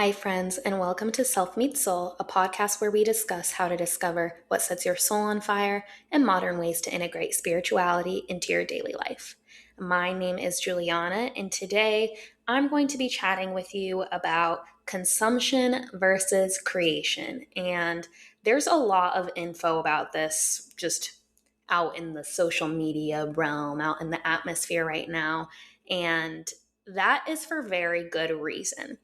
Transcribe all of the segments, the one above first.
Hi, friends, and welcome to Self Meets Soul, a podcast where we discuss how to discover what sets your soul on fire and modern ways to integrate spirituality into your daily life. My name is Giuliana, and today I'm going to be chatting with you about consumption versus creation. And there's a lot of info about this just out in the social media realm, out in the atmosphere right now. And that is for very good reason.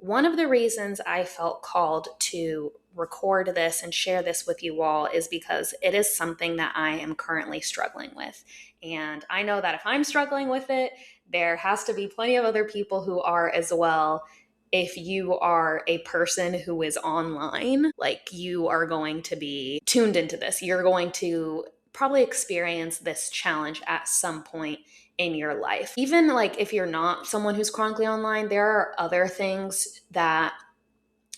One of the reasons I felt called to record this and share this with you all is because it is something that I am currently struggling with. And I know that if I'm struggling with it, there has to be plenty of other people who are as well. If you are a person who is online, like you are going to be tuned into this, you're going to probably experience this challenge at some point in your life. Even like if you're not someone who's chronically online, there are other things that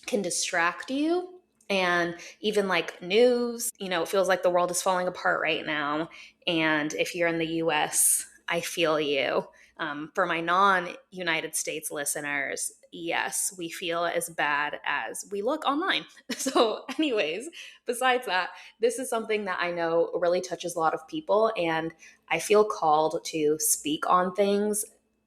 can distract you. And even like news, it feels like the world is falling apart right now. And if you're in the US, I feel you. For my non-United States listeners, yes, we feel as bad as we look online. So anyways, besides that, this is something that I know really touches a lot of people, and I feel called to speak on things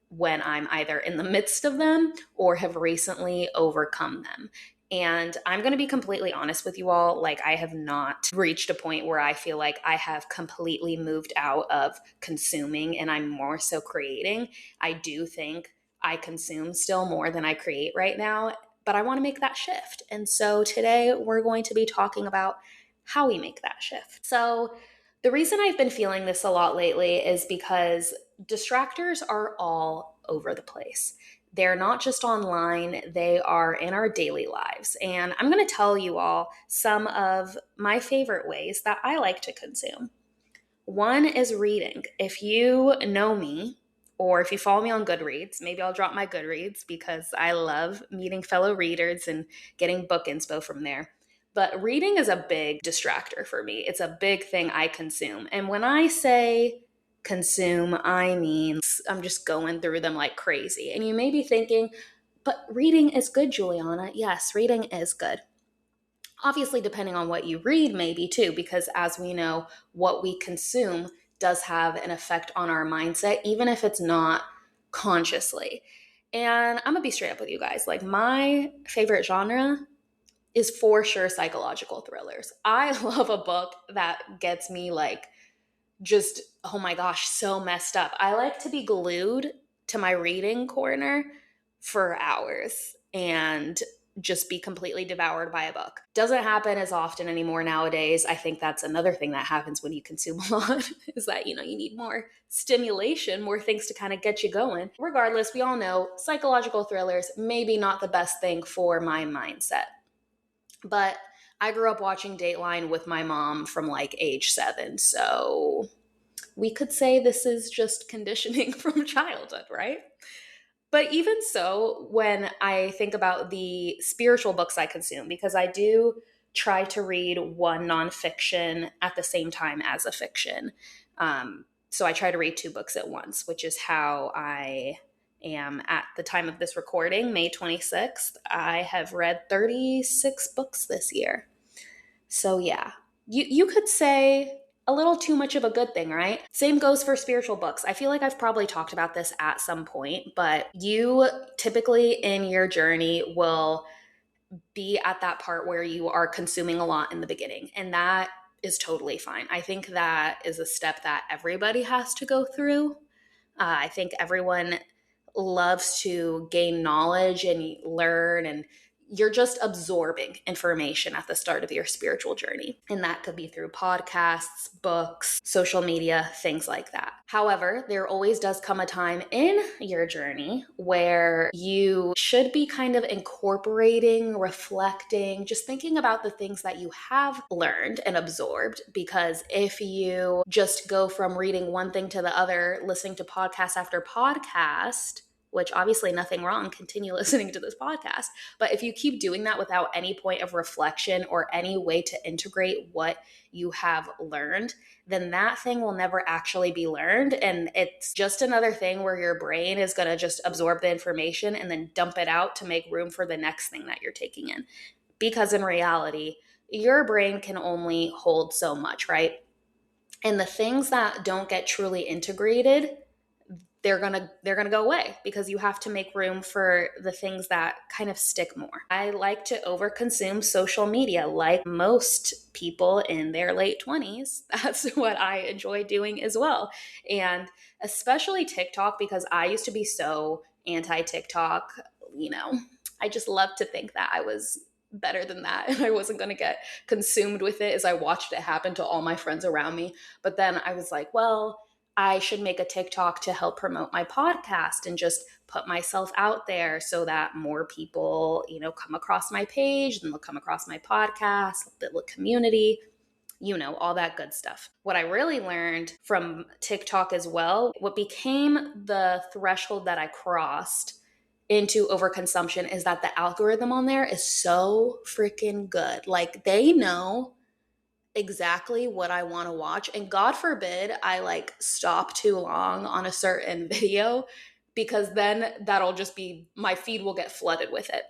when I'm either in the midst of them or have recently overcome them. And I'm going to be completely honest with you all. Like, I have not reached a point where I feel like I have completely moved out of consuming and I'm more so creating. I do think I consume still more than I create right now, but I want to make that shift. And so today we're going to be talking about how we make that shift. So the reason I've been feeling this a lot lately is because distractors are all over the place. They're not just online, they are in our daily lives. And I'm going to tell you all some of my favorite ways that I like to consume. One is reading. If you know me, or if you follow me on Goodreads, maybe I'll drop my Goodreads because I love meeting fellow readers and getting book inspo from there. But reading is a big distractor for me. It's a big thing I consume. And when I say consume, I mean I'm just going through them like crazy. And you may be thinking, but reading is good, Giuliana. Yes, reading is good. Obviously, depending on what you read, maybe too, because as we know, what we consume does have an effect on our mindset, even if it's not consciously. And I'm gonna be straight up with you guys. Like, my favorite genre is for sure psychological thrillers. I love a book that gets me like just, oh my gosh, so messed up. I like to be glued to my reading corner for hours and just be completely devoured by a book. Doesn't happen as often anymore nowadays. I think that's another thing that happens when you consume a lot is that, you need more stimulation, more things to kind of get you going. Regardless, we all know psychological thrillers, maybe not the best thing for my mindset. But I grew up watching Dateline with my mom from like age 7. So we could say this is just conditioning from childhood, right? But even so, when I think about the spiritual books I consume, because I do try to read one nonfiction at the same time as a fiction. So I try to read 2 books at once, which is how I am at the time of this recording, May 26th. I have read 36 books this year. So yeah, you could say a little too much of a good thing, right? Same goes for spiritual books. I feel like I've probably talked about this at some point, but you typically in your journey will be at that part where you are consuming a lot in the beginning, and that is totally fine. I think that is a step that everybody has to go through. I think everyone loves to gain knowledge and learn, and you're just absorbing information at the start of your spiritual journey. And that could be through podcasts, books, social media, things like that. However, there always does come a time in your journey where you should be kind of incorporating, reflecting, just thinking about the things that you have learned and absorbed. Because if you just go from reading one thing to the other, listening to podcast after podcast, which obviously nothing wrong, continue listening to this podcast. But if you keep doing that without any point of reflection or any way to integrate what you have learned, then that thing will never actually be learned. And it's just another thing where your brain is going to just absorb the information and then dump it out to make room for the next thing that you're taking in. Because in reality, your brain can only hold so much, right? And the things that don't get truly integrated, they're gonna go away because you have to make room for the things that kind of stick more. I like to overconsume social media like most people in their late 20s. That's what I enjoy doing as well. And especially TikTok, because I used to be so anti-TikTok. I just love to think that I was better than that and I wasn't going to get consumed with it as I watched it happen to all my friends around me. But then I was like, well, I should make a TikTok to help promote my podcast and just put myself out there so that more people, come across my page and they'll come across my podcast, build a community, all that good stuff. What I really learned from TikTok as well, what became the threshold that I crossed into overconsumption, is that the algorithm on there is so freaking good. Like, they know exactly what I want to watch. And God forbid I stop too long on a certain video, because then that'll just be, my feed will get flooded with it.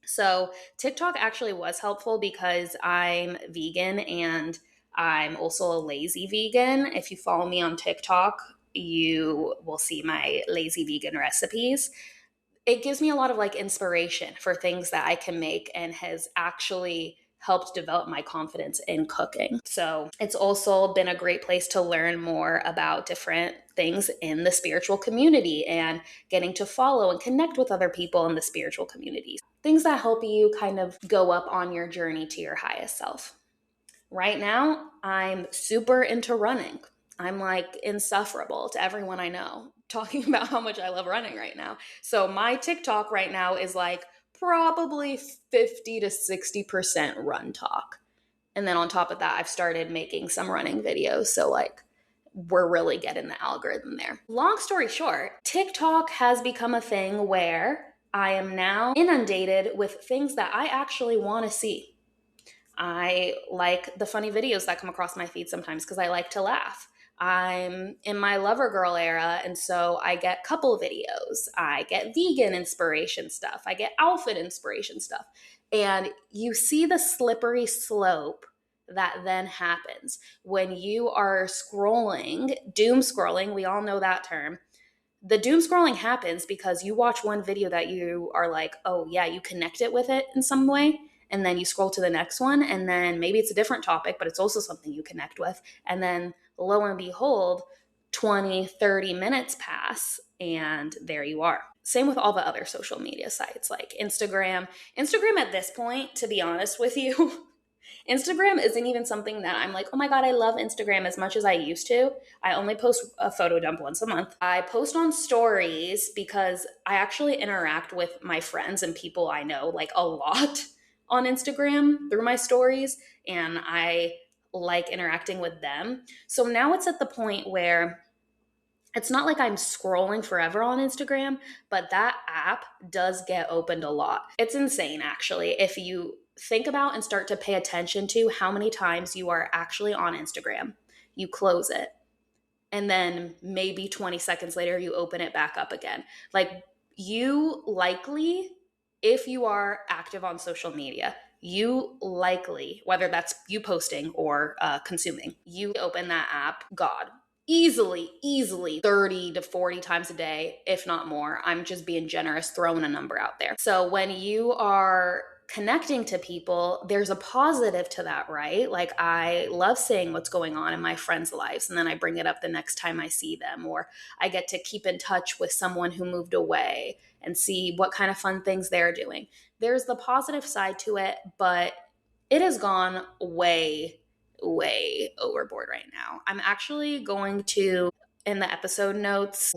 So TikTok actually was helpful because I'm vegan and I'm also a lazy vegan. If you follow me on TikTok, you will see my lazy vegan recipes. It gives me a lot of inspiration for things that I can make, and has actually helped develop my confidence in cooking. So it's also been a great place to learn more about different things in the spiritual community and getting to follow and connect with other people in the spiritual communities. Things that help you kind of go up on your journey to your highest self. Right now, I'm super into running. I'm insufferable to everyone I know, talking about how much I love running right now. So my TikTok right now is probably 50 to 60% run talk. And then on top of that, I've started making some running videos. So we're really getting the algorithm there. Long story short, TikTok has become a thing where I am now inundated with things that I actually want to see. I like the funny videos that come across my feed sometimes because I like to laugh. I'm in my lover girl era, and so I get couple videos. I get vegan inspiration stuff. I get outfit inspiration stuff. And you see the slippery slope that then happens when you are scrolling, doom scrolling. We all know that term. The doom scrolling happens because you watch one video that you are like, oh yeah, you connect it with it in some way. And then you scroll to the next one, and then maybe it's a different topic, but it's also something you connect with. And then lo and behold, 20, 30 minutes pass, and there you are. Same with all the other social media sites like Instagram. Instagram at this point, to be honest with you, Instagram isn't even something that I'm like, oh my God, I love Instagram as much as I used to. I only post a photo dump once a month. I post on stories because I actually interact with my friends and people I know a lot on Instagram through my stories, and I like interacting with them. So now it's at the point where it's not like I'm scrolling forever on Instagram, but that app does get opened a lot. It's insane, actually, if you think about and start to pay attention to how many times you are actually on Instagram. You close it, and then maybe 20 seconds later, you open it back up again. You likely, if you are active on social media, you likely, whether that's you posting or consuming, you open that app, God, easily 30 to 40 times a day, if not more. I'm just being generous, throwing a number out there. So when you are connecting to people, there's a positive to that, right? I love seeing what's going on in my friends' lives, and then I bring it up the next time I see them, or I get to keep in touch with someone who moved away and see what kind of fun things they're doing. There's the positive side to it, but it has gone way overboard right now. I'm actually going to, in the episode notes,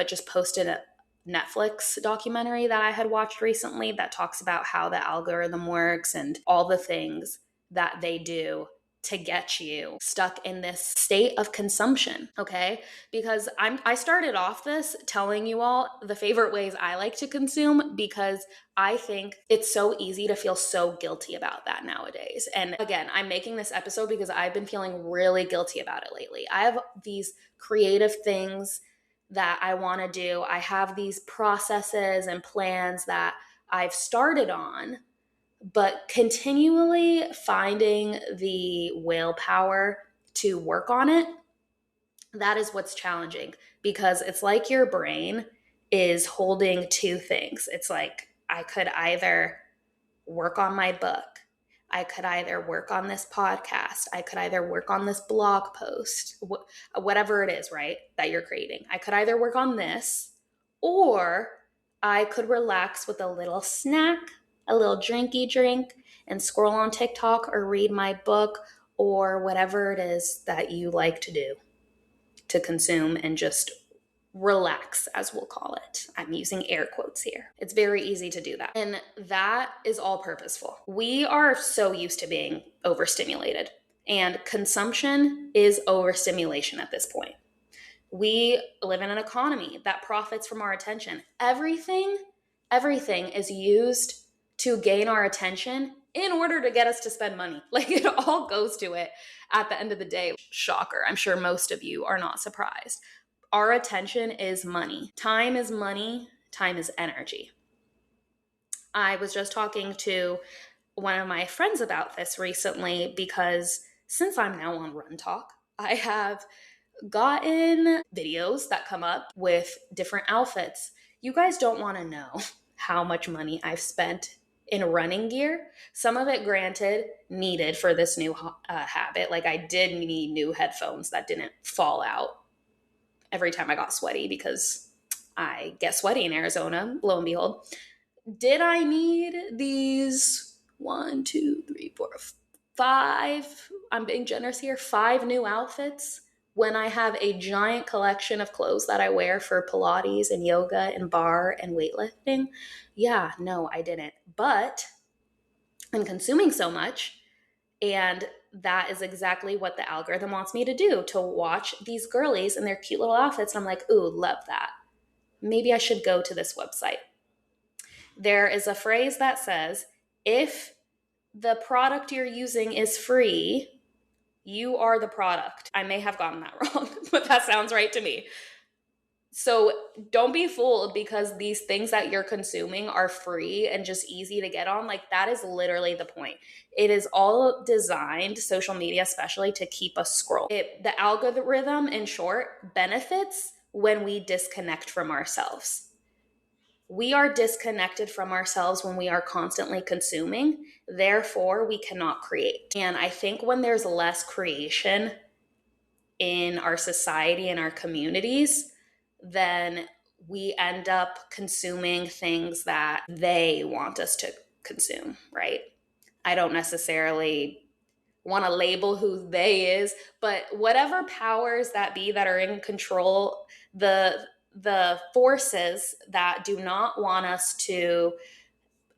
just posted a Netflix documentary that I had watched recently that talks about how the algorithm works and all the things that they do to get you stuck in this state of consumption, okay? Because I started off this telling you all the favorite ways I like to consume because I think it's so easy to feel so guilty about that nowadays. And again, I'm making this episode because I've been feeling really guilty about it lately. I have these creative things that I want to do. I have these processes and plans that I've started on, but continually finding the willpower to work on it, that is what's challenging, because it's like your brain is holding two things. It's like, I could either work on my book, I could either work on this podcast, I could either work on this blog post, whatever it is, right, that you're creating. I could either work on this, or I could relax with a little snack, a little drinky drink, and scroll on TikTok or read my book or whatever it is that you like to do to consume and just relax, as we'll call it. I'm using air quotes here. It's very easy to do that. And that is all purposeful. We are so used to being overstimulated, and consumption is overstimulation at this point. We live in an economy that profits from our attention. Everything is used to gain our attention in order to get us to spend money. Like, it all goes to it at the end of the day. Shocker. I'm sure most of you are not surprised. Our attention is money. Time is money. Time is energy. I was just talking to one of my friends about this recently because since I'm now on Run Talk, I have gotten videos that come up with different outfits. You guys don't want to know how much money I've spent in running gear. Some of it, granted, needed for this new habit. Like, I did need new headphones that didn't fall out every time I got sweaty, because I get sweaty in Arizona, lo and behold. Did I need these 1, 2, 3, 4, 5, I'm being generous here, 5 new outfits when I have a giant collection of clothes that I wear for Pilates and yoga and bar and weightlifting? Yeah, no, I didn't. But I'm consuming so much, and that is exactly what the algorithm wants me to do, to watch these girlies in their cute little outfits. And I'm like, ooh, love that. Maybe I should go to this website. There is a phrase that says, if the product you're using is free, you are the product. I may have gotten that wrong, but that sounds right to me. So don't be fooled because these things that you're consuming are free and just easy to get on. Like, that is literally the point. It is all designed, social media especially, to keep us scroll. The algorithm, in short, benefits when we disconnect from ourselves. We are disconnected from ourselves when we are constantly consuming. Therefore, we cannot create. And I think when there's less creation in our society and our communities, then we end up consuming things that they want us to consume, right? I don't necessarily want to label who they is, but whatever powers that be that are in control, the forces that do not want us to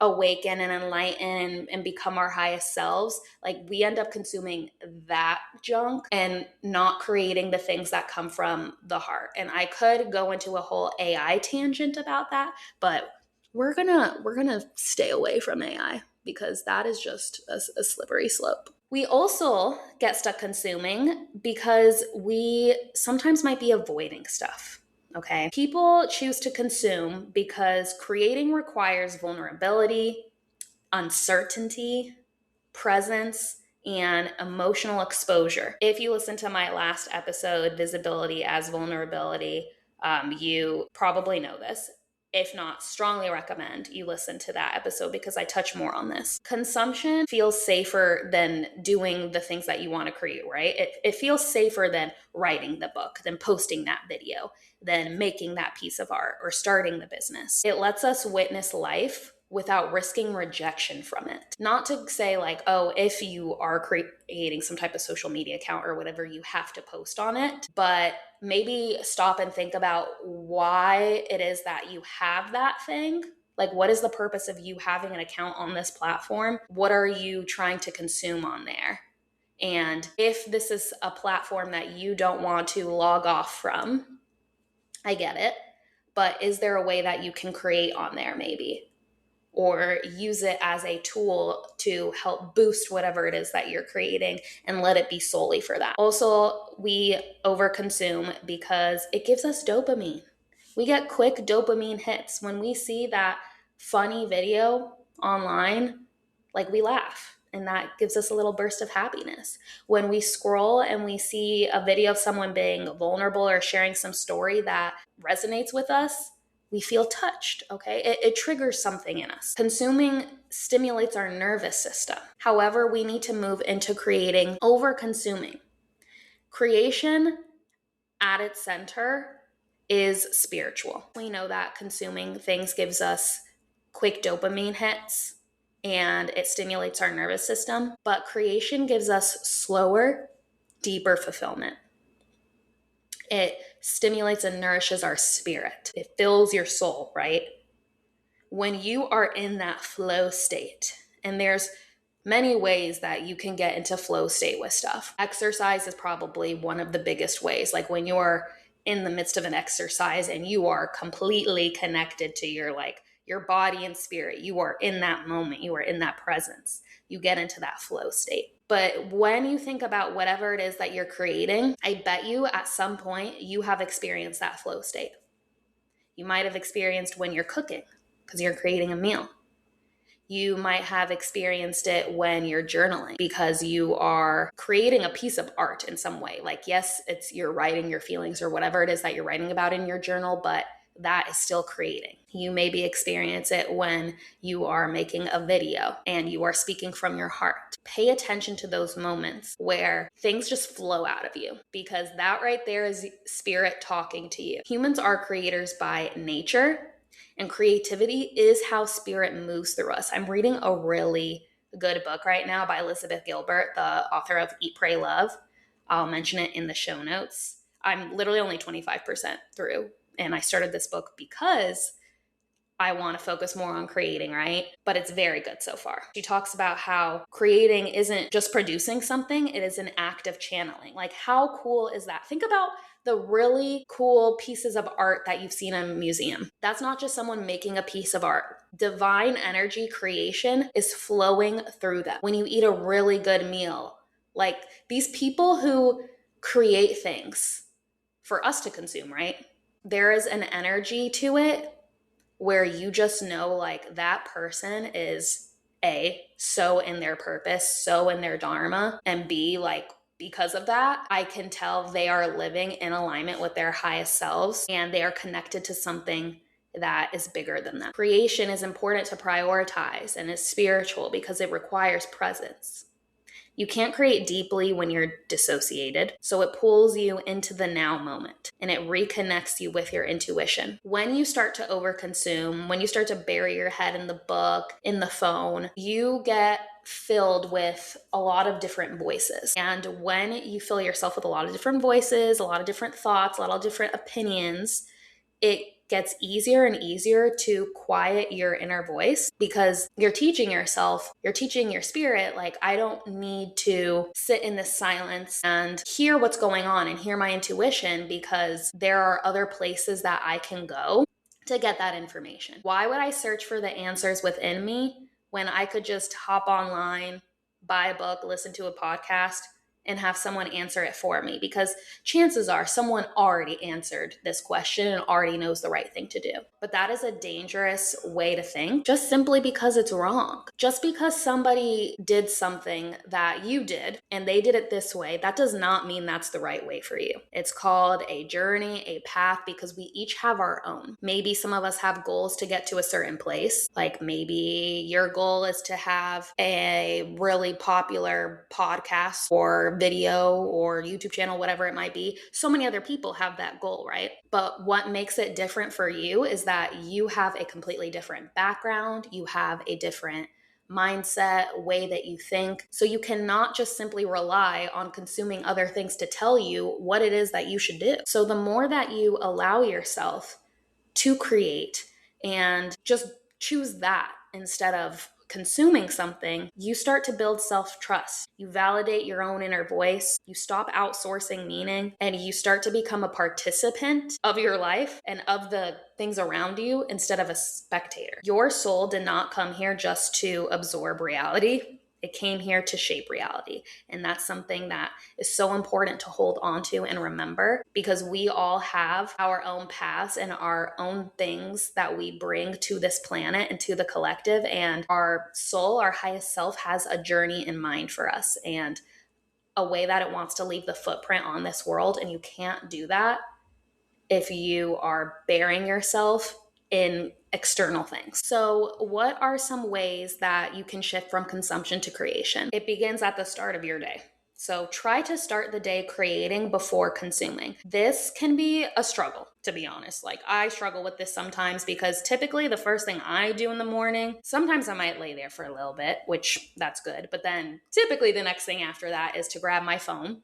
awaken and enlighten and become our highest selves, like, we end up consuming that junk and not creating the things that come from the heart. And I could go into a whole AI tangent about that, but we're gonna stay away from AI because that is just a slippery slope. We also get stuck consuming because we sometimes might be avoiding stuff. Okay. People choose to consume because creating requires vulnerability, uncertainty, presence, and emotional exposure. If you listen to my last episode, Visibility as Vulnerability, you probably know this. If not, strongly recommend you listen to that episode because I touch more on this. Consumption feels safer than doing the things that you want to create, right? It feels safer than writing the book, than posting that video, than making that piece of art or starting the business. It lets us witness life without risking rejection from it. Not to say like, oh, if you are creating some type of social media account or whatever, you have to post on it, but maybe stop and think about why it is that you have that thing. Like, what is the purpose of you having an account on this platform? What are you trying to consume on there? And if this is a platform that you don't want to log off from, I get it. But is there a way that you can create on there maybe? Or use it as a tool to help boost whatever it is that you're creating and let it be solely for that. Also, we overconsume because it gives us dopamine. We get quick dopamine hits. When we see that funny video online, like we laugh and that gives us a little burst of happiness. When we scroll and we see a video of someone being vulnerable or sharing some story that resonates with us, we feel touched, okay? It triggers something in us. Consuming stimulates our nervous system. However, we need to move into creating over consuming. Creation at its center is spiritual. We know that consuming things gives us quick dopamine hits and it stimulates our nervous system, but creation gives us slower, deeper fulfillment. It stimulates and nourishes our spirit. It fills your soul, right? When you are in that flow state, and there's many ways that you can get into flow state with stuff. Exercise is probably one of the biggest ways. Like when you're in the midst of an exercise and you are completely connected to your body and spirit, you are in that moment, you are in that presence, you get into that flow state. But when you think about whatever it is that you're creating, I bet you at some point you have experienced that flow state. You might have experienced when you're cooking because you're creating a meal. You might have experienced it when you're journaling because you are creating a piece of art in some way. Like, yes, you're writing your feelings or whatever it is that you're writing about in your journal, but that is still creating. You maybe experience it when you are making a video and you are speaking from your heart. Pay attention to those moments where things just flow out of you, because that right there is spirit talking to you. Humans are creators by nature, and creativity is how spirit moves through us. I'm reading a really good book right now by Elizabeth Gilbert, the author of Eat, Pray, Love. I'll mention it in the show notes. I'm literally only 25% through, and I started this book because I want to focus more on creating, right? But it's very good so far. She talks about how creating isn't just producing something, it is an act of channeling. Like, how cool is that? Think about the really cool pieces of art that you've seen in a museum. That's not just someone making a piece of art. Divine energy creation is flowing through them. When you eat a really good meal, like these people who create things for us to consume, right? There is an energy to it where you just know like that person is A, so in their purpose, so in their dharma, and B, like because of that, I can tell they are living in alignment with their highest selves and they are connected to something that is bigger than them. Creation is important to prioritize and is spiritual because it requires presence. You can't create deeply when you're dissociated, so it pulls you into the now moment and it reconnects you with your intuition. When you start to overconsume, when you start to bury your head in the book, in the phone, you get filled with a lot of different voices. And when you fill yourself with a lot of different voices, a lot of different thoughts, a lot of different opinions, it gets easier and easier to quiet your inner voice because you're teaching yourself, you're teaching your spirit, like, I don't need to sit in this silence and hear what's going on and hear my intuition because there are other places that I can go to get that information. Why would I search for the answers within me when I could just hop online, buy a book, listen to a podcast, and have someone answer it for me? Because chances are someone already answered this question and already knows the right thing to do. But that is a dangerous way to think, just simply because it's wrong. Just because somebody did something that you did and they did it this way, that does not mean that's the right way for you. It's called a journey, a path, because we each have our own. Maybe some of us have goals to get to a certain place. Like maybe your goal is to have a really popular podcast or video or YouTube channel, whatever it might be. So many other people have that goal, right? But what makes it different for you is that you have a completely different background. You have a different mindset, way that you think. So you cannot just simply rely on consuming other things to tell you what it is that you should do. So the more that you allow yourself to create and just choose that instead of consuming something, you start to build self-trust. You validate your own inner voice. You stop outsourcing meaning, and you start to become a participant of your life and of the things around you instead of a spectator. Your soul did not come here just to absorb reality. It came here to shape reality. And that's something that is so important to hold on to and remember, because we all have our own paths and our own things that we bring to this planet and to the collective. And our soul, our highest self, has a journey in mind for us and a way that it wants to leave the footprint on this world. And you can't do that if you are burying yourself in external things. So what are some ways that you can shift from consumption to creation? It begins at the start of your day. So try to start the day creating before consuming. This can be a struggle, to be honest. Like, I struggle with this sometimes because typically the first thing I do in the morning, sometimes I might lay there for a little bit, which that's good. But then typically the next thing after that is to grab my phone,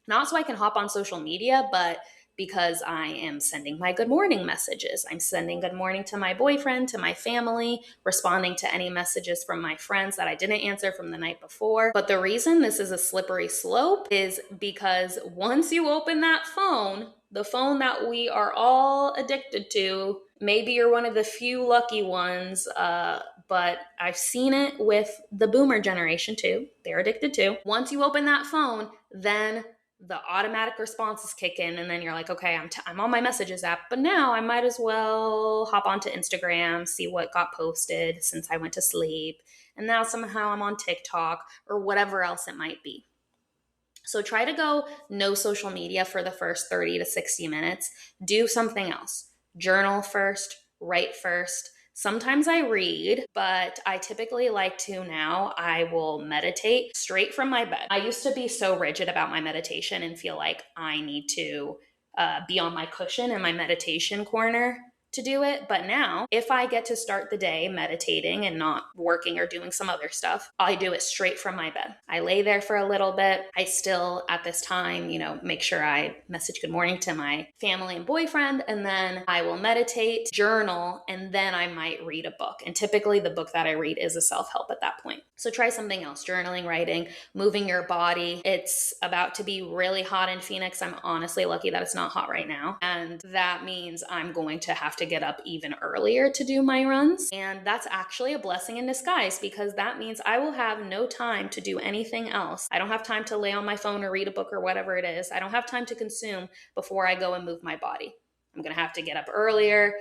not so I can hop on social media, but because I am sending my good morning messages. I'm sending good morning to my boyfriend, to my family, responding to any messages from my friends that I didn't answer from the night before. But the reason this is a slippery slope is because once you open that phone, the phone that we are all addicted to, maybe you're one of the few lucky ones, but I've seen it with the boomer generation too. They're addicted too. Once you open that phone, then the automatic responses kick in, and then you're like, okay, I'm on my messages app, but now I might as well hop onto Instagram, see what got posted since I went to sleep, and now somehow I'm on TikTok or whatever else it might be. So try to go no social media for the first 30 to 60 minutes. Do something else. Journal first, write first. Sometimes I read, but I typically like to now. I will meditate straight from my bed. I used to be so rigid about my meditation and feel like I need to be on my cushion in my meditation corner to do it. But now, if I get to start the day meditating and not working or doing some other stuff, I do it straight from my bed. I lay there for a little bit. I still, at this time, make sure I message good morning to my family and boyfriend, and then I will meditate, journal, and then I might read a book. And typically the book that I read is a self-help at that point. So try something else, journaling, writing, moving your body. It's about to be really hot in Phoenix. I'm honestly lucky that it's not hot right now. And that means I'm going to have to get up even earlier to do my runs. And that's actually a blessing in disguise, because that means I will have no time to do anything else. I don't have time to lay on my phone or read a book or whatever it is. I don't have time to consume before I go and move my body. I'm going to have to get up earlier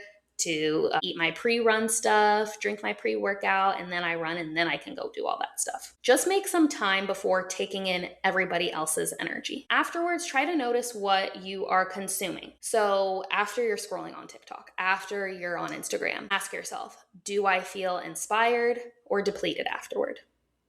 to eat my pre-run stuff, drink my pre-workout, and then I run, and then I can go do all that stuff. Just make some time before taking in everybody else's energy. Afterwards, try to notice what you are consuming. So after you're scrolling on TikTok, after you're on Instagram, ask yourself, do I feel inspired or depleted afterward?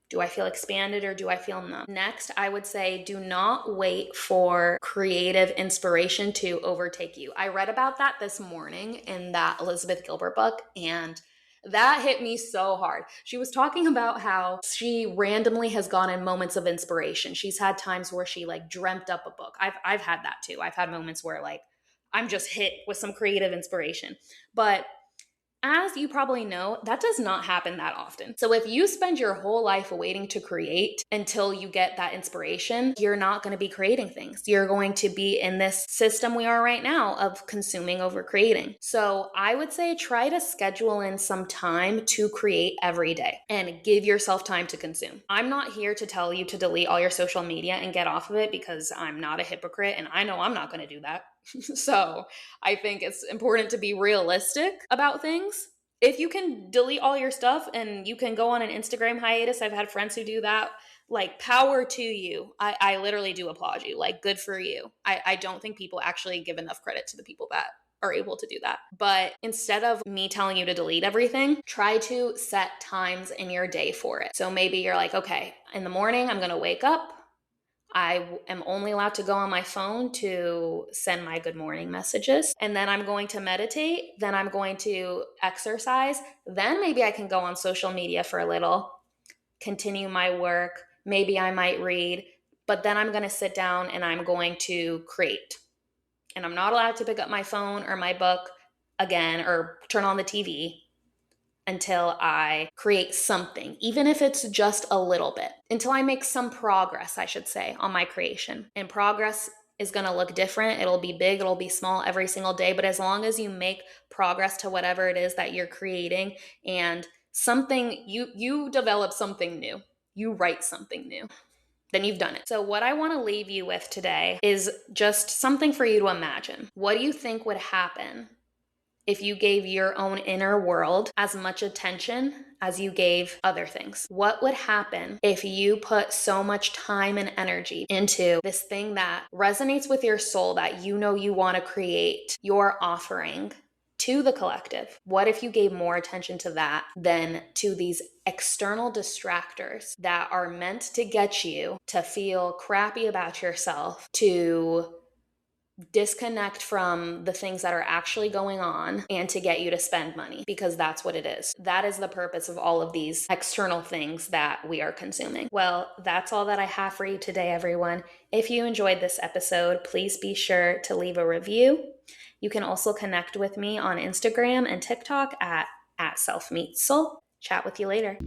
Do I feel expanded or do I feel numb? Next, I would say do not wait for creative inspiration to overtake you. I read about that this morning in that Elizabeth Gilbert book, and that hit me so hard. She was talking about how she randomly has gone in moments of inspiration. She's had times where she dreamt up a book. I've had that too. I've had moments where I'm just hit with some creative inspiration. But as you probably know, that does not happen that often. So if you spend your whole life waiting to create until you get that inspiration, you're not going to be creating things. You're going to be in this system we are right now of consuming over creating. So I would say try to schedule in some time to create every day and give yourself time to consume. I'm not here to tell you to delete all your social media and get off of it, because I'm not a hypocrite and I know I'm not going to do that. So I think it's important to be realistic about things. If you can delete all your stuff and you can go on an Instagram hiatus, I've had friends who do that, power to you. I literally do applaud you. Good for you. I don't think people actually give enough credit to the people that are able to do that. But instead of me telling you to delete everything, try to set times in your day for it. So maybe you're like, okay, in the morning, I'm going to wake up. I am only allowed to go on my phone to send my good morning messages. And then I'm going to meditate. Then I'm going to exercise. Then maybe I can go on social media for a little, continue my work. Maybe I might read. But then I'm going to sit down and I'm going to create. And I'm not allowed to pick up my phone or my book again or turn on the TV until I create something, even if it's just a little bit, until I make some progress, I should say, on my creation. And progress is going to look different. It'll be big, it'll be small every single day. But as long as you make progress to whatever it is that you're creating, and something, you develop something new, you write something new, then you've done it. So what I want to leave you with today is just something for you to imagine. What do you think would happen if you gave your own inner world as much attention as you gave other things? What would happen if you put so much time and energy into this thing that resonates with your soul, that you know you want to create your offering to the collective? What if you gave more attention to that than to these external distractors that are meant to get you to feel crappy about yourself, to disconnect from the things that are actually going on, and to get you to spend money? Because that's what it is. That is the purpose of all of these external things that we are consuming. Well, that's all that I have for you today, everyone. If you enjoyed this episode, please be sure to leave a review. You can also connect with me on Instagram and TikTok at selfmeetsoul. Chat with you later.